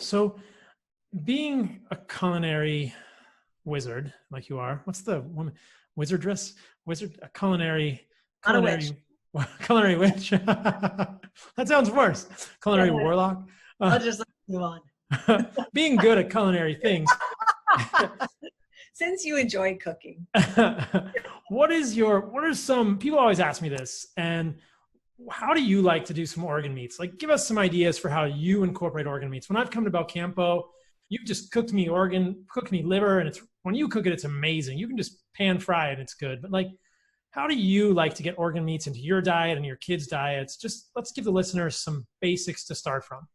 So, being a culinary wizard like you are, what's the woman? Wizardress? Wizard? A Not a witch. culinary, culinary witch. That sounds worse. Yeah, Culinary no, no. warlock. Let's just move on. Being good at culinary things. Since you enjoy cooking. What are some, people always ask me this, and how do you like to do some organ meats? Like, give us some ideas for how you incorporate organ meats. When I've come to Belcampo, you've just cooked me liver, and it's, when you cook it, it's amazing. You can just pan fry it, and it's good. But like, how do you like to get organ meats into your diet and your kids' diets? Just let's give the listeners some basics to start from.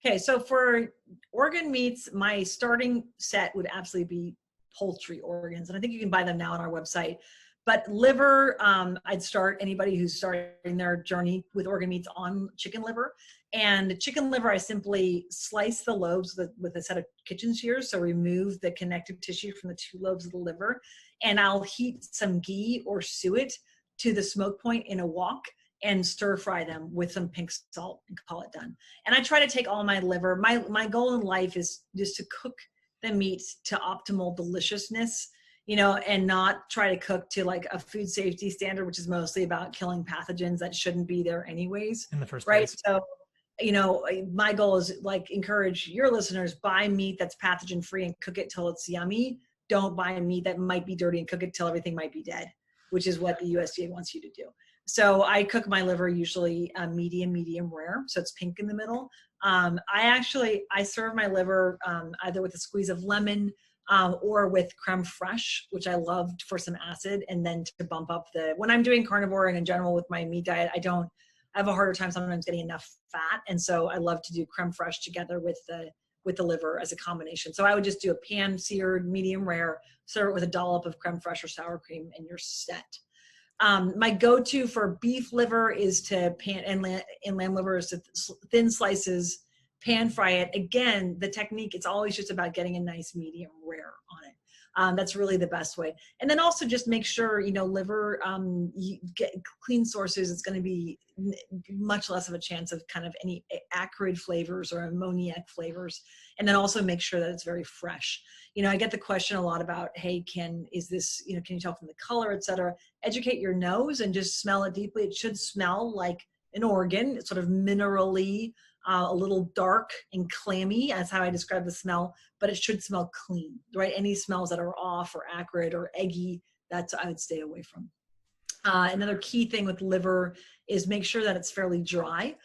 Okay, so for organ meats, my starting set would absolutely be poultry organs. And I think you can buy them now on our website. But liver, I'd start anybody who's starting their journey with organ meats on chicken liver. And chicken liver, I simply slice the lobes with a set of kitchen shears. So remove the connective tissue from the two lobes of the liver. And I'll heat some ghee or suet to the smoke point in a wok and stir fry them with some pink salt and call it done. And I try to take all my liver. My goal in life is just to cook the meat to optimal deliciousness, and not try to cook to like a food safety standard, which is mostly about killing pathogens that shouldn't be there anyways. In the first right? place. So, my goal is like encourage your listeners, buy meat that's pathogen free and cook it till it's yummy. Don't buy meat that might be dirty and cook it till everything might be dead, which is what the USDA wants you to do. So I cook my liver usually medium rare, so it's pink in the middle. I serve my liver either with a squeeze of lemon or with creme fraiche, which I loved for some acid, and then to bump up when I'm doing carnivore and in general with my meat diet, I have a harder time sometimes getting enough fat, and so I love to do creme fraiche together with the liver as a combination. So I would just do a pan seared medium rare, serve it with a dollop of creme fraiche or sour cream, and you're set. My go-to for beef liver is to and lamb liver is to thin slices, pan fry it. Again, the technique, it's always just about getting a nice medium rare on it. That's really the best way. And then also just make sure, liver, you get clean sources. It's going to be much less of a chance of kind of any acrid flavors or ammoniac flavors. And then also make sure that it's very fresh. I get the question a lot about, hey, can you tell from the color, et cetera? Educate your nose and just smell it deeply. It should smell like an organ. It's sort of minerally, a little dark and clammy. That's how I describe the smell, but it should smell clean, right? Any smells that are off or acrid or eggy, that's I would stay away from. Another key thing with liver is make sure that it's fairly dry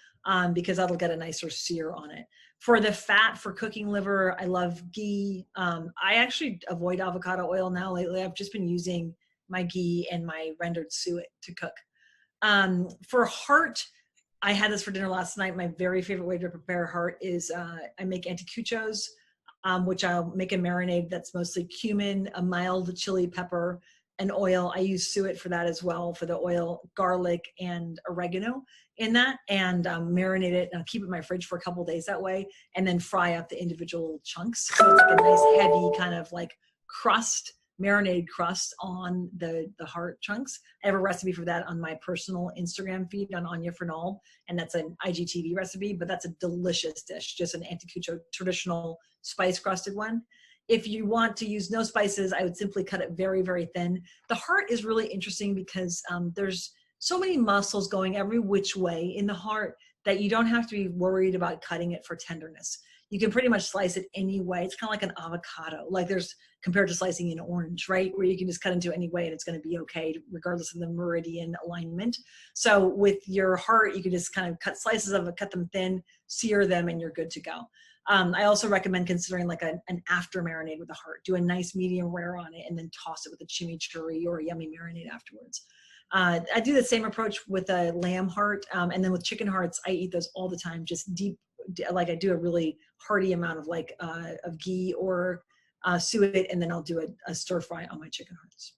because that'll get a nicer sear on it. For the fat for cooking liver, I love ghee. I actually avoid avocado oil now lately. I've just been using my ghee and my rendered suet to cook. For heart, I had this for dinner last night. My very favorite way to prepare heart is I make anticuchos, which I'll make a marinade that's mostly cumin, a mild chili pepper, and oil. I use suet for that as well, for the oil, garlic, and oregano in that, and marinate it, and I'll keep it in my fridge for a couple of days that way, and then fry up the individual chunks. So it's like a nice heavy kind of like marinade crust on the heart chunks. I have a recipe for that on my personal Instagram feed on Anya, and that's an IGTV recipe, but that's a delicious dish, just an anticucho, traditional spice crusted one. If you want to use no spices, I would simply cut it very, very thin. The heart is really interesting because there's so many muscles going every which way in the heart that you don't have to be worried about cutting it for tenderness. You can pretty much slice it any way. It's kind of like an avocado, compared to slicing an orange, right? Where you can just cut into any way and it's going to be okay, regardless of the meridian alignment. So with your heart, you can just kind of cut slices of it, cut them thin, sear them, and you're good to go. I also recommend considering like an after marinade with the heart. Do a nice medium rare on it and then toss it with a chimichurri or a yummy marinade afterwards. I do the same approach with a lamb heart. And then with chicken hearts, I eat those all the time, just deep, like I do a really hearty amount of of ghee or suet, and then I'll do a stir fry on my chicken hearts.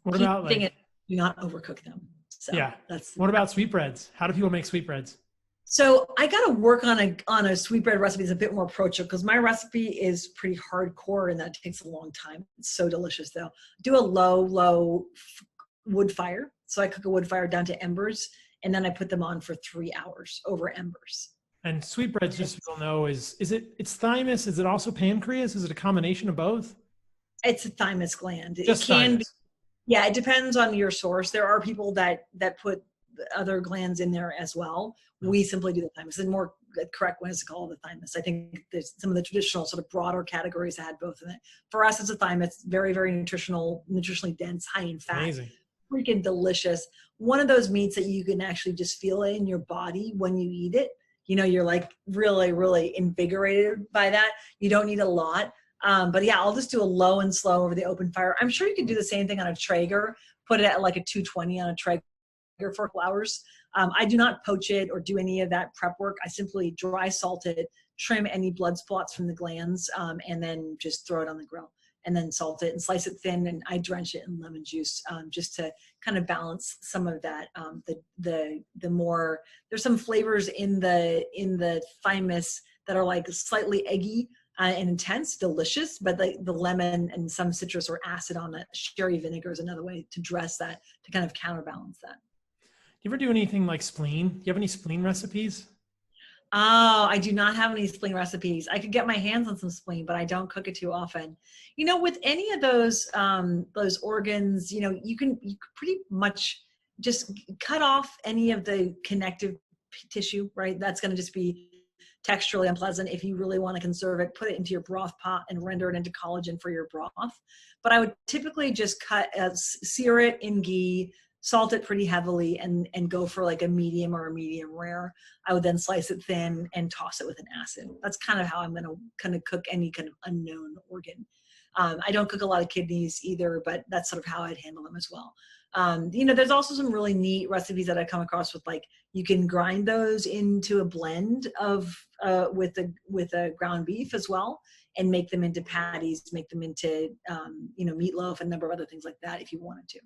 What about do not overcook them. So yeah. What about sweetbreads? How do people make sweetbreads? So I got to work on a sweetbread recipe that's a bit more approachable because my recipe is pretty hardcore and that takes a long time. It's so delicious though. Do a low wood fire. So I cook a wood fire down to embers and then I put them on for 3 hours over embers. And sweetbreads, just so you'll know, it's thymus? Is it also pancreas? Is it a combination of both? It's a thymus gland. It Just can be, thymus. yeah, it depends on your source. There are people that put other glands in there as well. Oh, We simply do the thymus. The more correct one is to call it the thymus. I think there's some of the traditional sort of broader categories that had both in it. For us, it's a thymus, very, very nutritionally dense, high in fat, amazing. freaking delicious. One of those meats that you can actually just feel it in your body when you eat it. You know, you're like really, really invigorated by that. You don't need a lot. But yeah, I'll just do a low and slow over the open fire. I'm sure you could do the same thing on a Traeger, put it at like a 220 on a Traeger for a couple hours. I do not poach it or do any of that prep work. I simply dry salt it, trim any blood spots from the glands, and then just throw it on the grill and then salt it and slice it thin. And I drench it in lemon juice just to kind of balance some of that. The more, there's some flavors in the thymus that are like slightly eggy and intense, delicious, but the lemon and some citrus or acid on it, sherry vinegar is another way to dress that, to kind of counterbalance that. You ever do anything like spleen? Do you have any spleen recipes? Oh, I do not have any spleen recipes. I could get my hands on some spleen, but I don't cook it too often. You know, with any of those organs, you know, you could pretty much just cut off any of the connective tissue, right? That's going to just be texturally unpleasant. If you really want to conserve it, put it into your broth pot and render it into collagen for your broth. But I would typically just sear it in ghee, salt it pretty heavily, and go for like a medium or a medium rare. I would then slice it thin and toss it with an acid. That's kind of how I'm going to kind of cook any kind of unknown organ. I don't cook a lot of kidneys either, but that's sort of how I'd handle them as well. You know, there's also some really neat recipes that I come across with, like, you can grind those into a blend of with a ground beef as well, and make them into patties, make them into you know, meatloaf, and a number of other things like that if you wanted to.